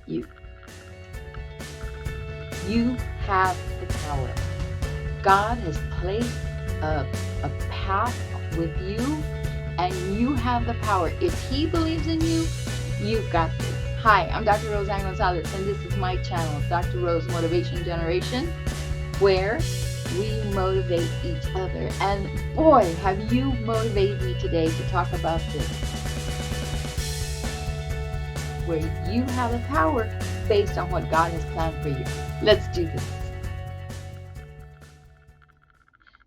you. You have the power. God has placed a path with you, and you have the power. If He believes in you, you've got this. Hi, I'm Dr. Rose Ann Gonzalez, and this is my channel, Dr. Rose Motivation Generation, where we motivate each other. And boy, have you motivated me today to talk about this, where you have the power based on what God has planned for you. Let's do this.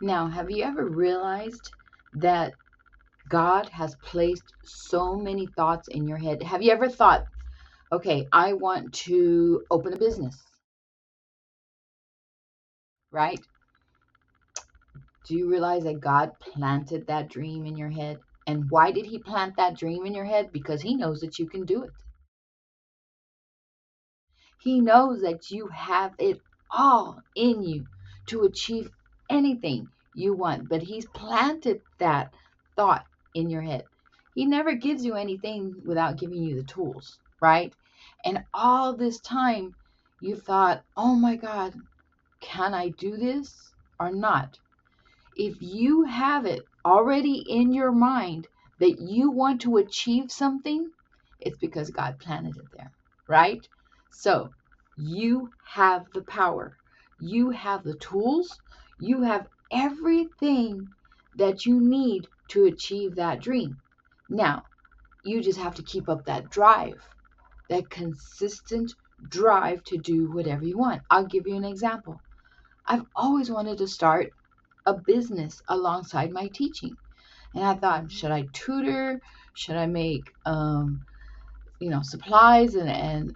Now, have you ever realized that God has placed so many thoughts in your head? Have you ever thought, okay, I want to open a business, right? Do you realize that God planted that dream in your head? And why did He plant that dream in your head? Because He knows that you can do it. He knows that you have it all in you to achieve anything you want, but He's planted that thought in your head. He never gives you anything without giving you the tools, right? And all this time you thought, oh my God, can I do this or not? If you have it already in your mind that you want to achieve something, it's because God planted it there, right? So you have the power. You have the tools. You have everything that you need to achieve that dream. Now, you just have to keep up that drive, that consistent drive to do whatever you want. I'll give you an example. I've always wanted to start a business alongside my teaching. And I thought, should I tutor? Should I make supplies and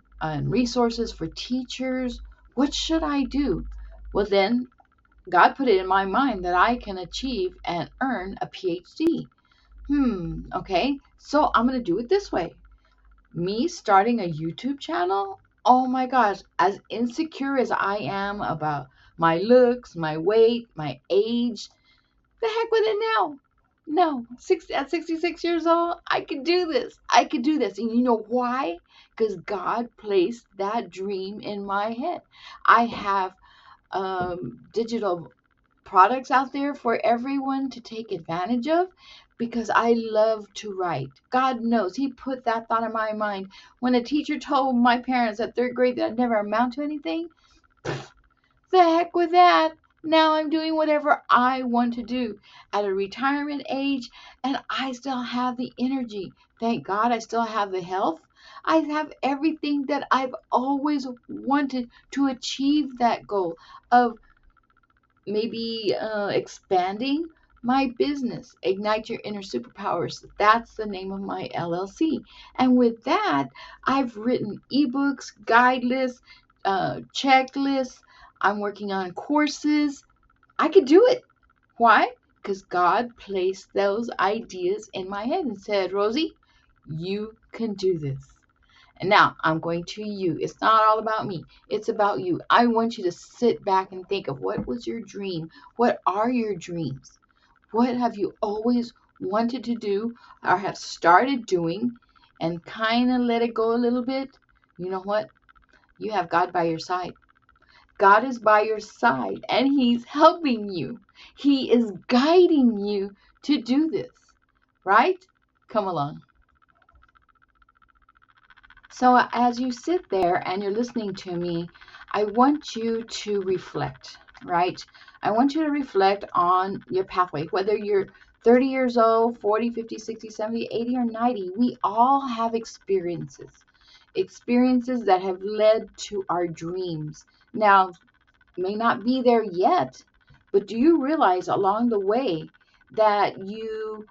resources for teachers? What should I do? Well, then God put it in my mind that I can achieve and earn a PhD. Okay, so I'm going to do it this way. Me starting a YouTube channel? Oh my gosh, as insecure as I am about my looks, my weight, my age, the heck with it now. No, at 66 years old, I could do this. I could do this. And you know why? Because God placed that dream in my head. I have digital products out there for everyone to take advantage of because I love to write. God knows He put that thought in my mind. When a teacher told my parents at third grade that I'd never amount to anything, the heck with that. Now I'm doing whatever I want to do at a retirement age, and I still have the energy. Thank God I still have the health. I have everything that I've always wanted to achieve that goal of maybe expanding my business. Ignite Your Inner Superpowers. That's the name of my LLC. And with that, I've written ebooks, guide lists, checklists. I'm working on courses. I could do it. Why? Because God placed those ideas in my head and said, Rosie, you can do this. And now I'm going to you. It's not all about me. It's about you. I want you to sit back and think of what was your dream? What are your dreams? What have you always wanted to do or have started doing and kind of let it go a little bit? You know what? You have God by your side. God is by your side and He's helping you. He is guiding you to do this, right? Come along. So as you sit there and you're listening to me, I want you to reflect, right? I want you to reflect on your pathway, whether you're 30 years old, 40, 50, 60, 70, 80, or 90. We all have experiences that have led to our dreams. Now, may not be there yet, but do you realize along the way that you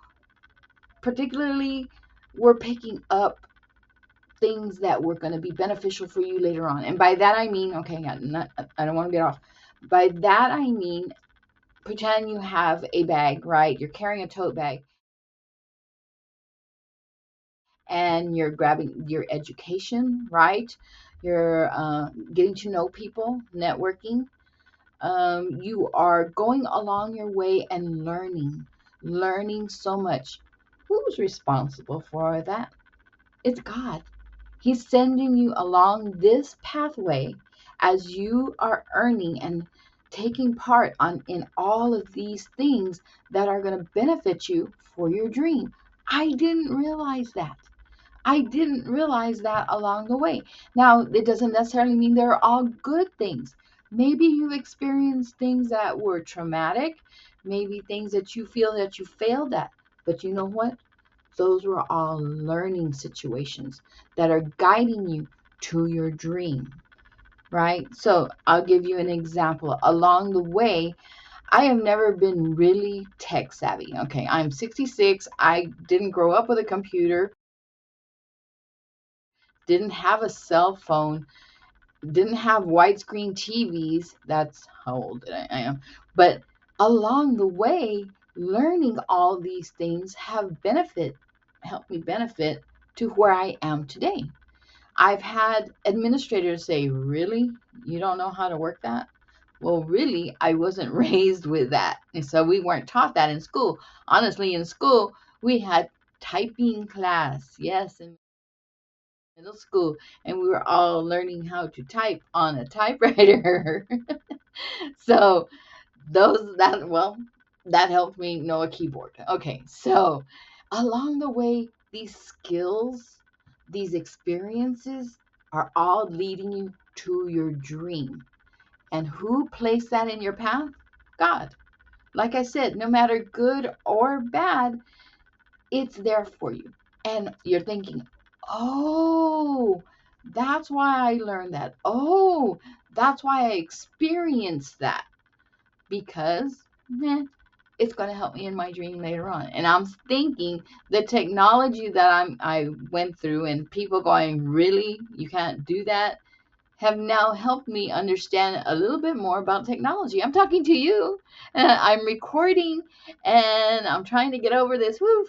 particularly were picking up things that were going to be beneficial for you later on? And by that I mean, okay, I don't want to get off. By that I mean, pretend you have a bag, right? You're carrying a tote bag and you're grabbing your education, right? You're getting to know people, networking. You are going along your way and learning so much. Who's responsible for that? It's God. He's sending you along this pathway as you are earning and taking part in all of these things that are going to benefit you for your dream. I didn't realize that. I didn't realize that along the way. Now, it doesn't necessarily mean they're all good things. Maybe you experienced things that were traumatic, maybe things that you feel that you failed at. But you know what? Those were all learning situations that are guiding you to your dream, right? So I'll give you an example. Along the way, I have never been really tech savvy. Okay, I'm 66. I didn't grow up with a computer, didn't have a cell phone, didn't have widescreen TVs. That's how old I am. But along the way, learning all these things have helped me benefit to where I am today. I've had administrators say, "Really? You don't know how to work that?" Well, really, I wasn't raised with that. And so we weren't taught that in school. Honestly, in school, we had typing class. Yes, in middle school, and we were all learning how to type on a typewriter. So that helped me know a keyboard. Okay, so along the way, these skills, these experiences are all leading you to your dream. And who placed that in your path? God. Like I said, no matter good or bad, it's there for you. And you're thinking, oh, that's why I learned that. Oh, that's why I experienced that. Because it's going to help me in my dream later on. And I'm thinking the technology that I went through and people going, really, you can't do that, have now helped me understand a little bit more about technology. I'm talking to you, I'm recording, and I'm trying to get over this, what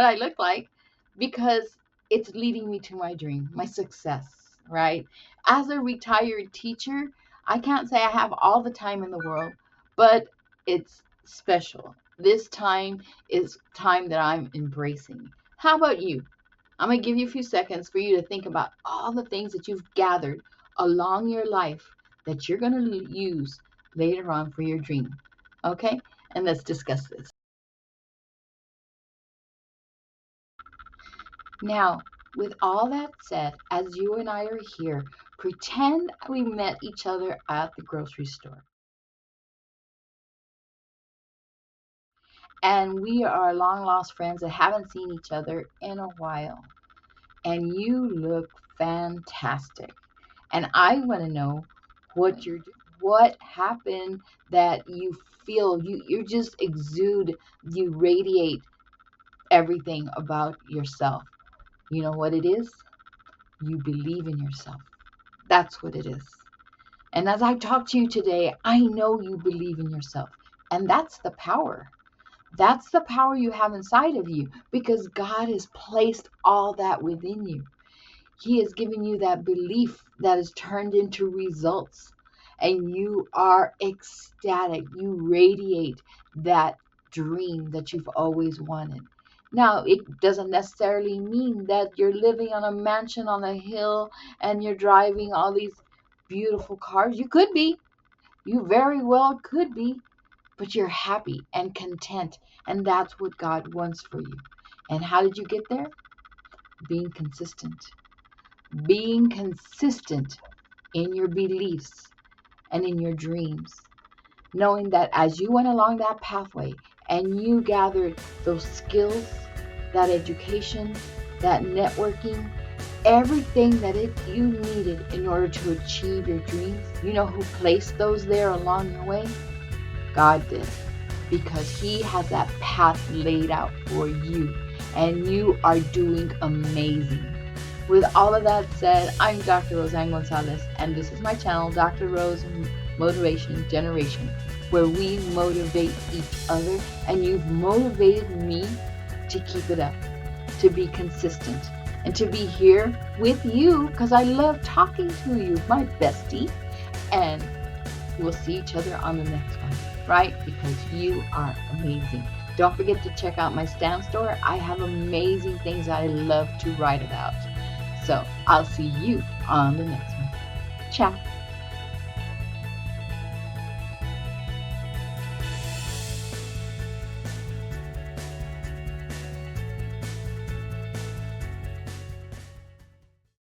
I look like, because it's leading me to my dream, my success, right? As a retired teacher, I can't say I have all the time in the world, but it's special. This time is time that I'm embracing. How about you? I'm going to give you a few seconds for you to think about all the things that you've gathered along your life that you're going to use later on for your dream. Okay? And let's discuss this. Now, with all that said, as you and I are here, pretend we met each other at the grocery store. And we are long lost friends that haven't seen each other in a while. And you look fantastic. And I want to know what happened that you feel you just exude, you radiate everything about yourself. You know what it is? You believe in yourself. That's what it is. And as I talk to you today, I know you believe in yourself. And that's the power. That's the power you have inside of you, because God has placed all that within you. He has given you that belief that is turned into results. And you are ecstatic. You radiate that dream that you've always wanted. Now, it doesn't necessarily mean that you're living on a mansion on a hill and you're driving all these beautiful cars. You could be. You very well could be. But you're happy and content. And that's what God wants for you. And how did you get there? Being consistent. Being consistent in your beliefs and in your dreams. Knowing that as you went along that pathway and you gathered those skills, that education, that networking, everything that you needed in order to achieve your dreams, you know who placed those there along your way? God did. Because He has that path laid out for you. And you are doing amazing. With all of that said, I'm Dr. Roseanne Gonzalez, and this is my channel, Dr. Rose Motivation Generation, where we motivate each other, and you've motivated me to keep it up, to be consistent, and to be here with you, because I love talking to you, my bestie, and we'll see each other on the next one, right? Because you are amazing. Don't forget to check out my stamp store. I have amazing things I love to write about. So I'll see you on the next one. Ciao.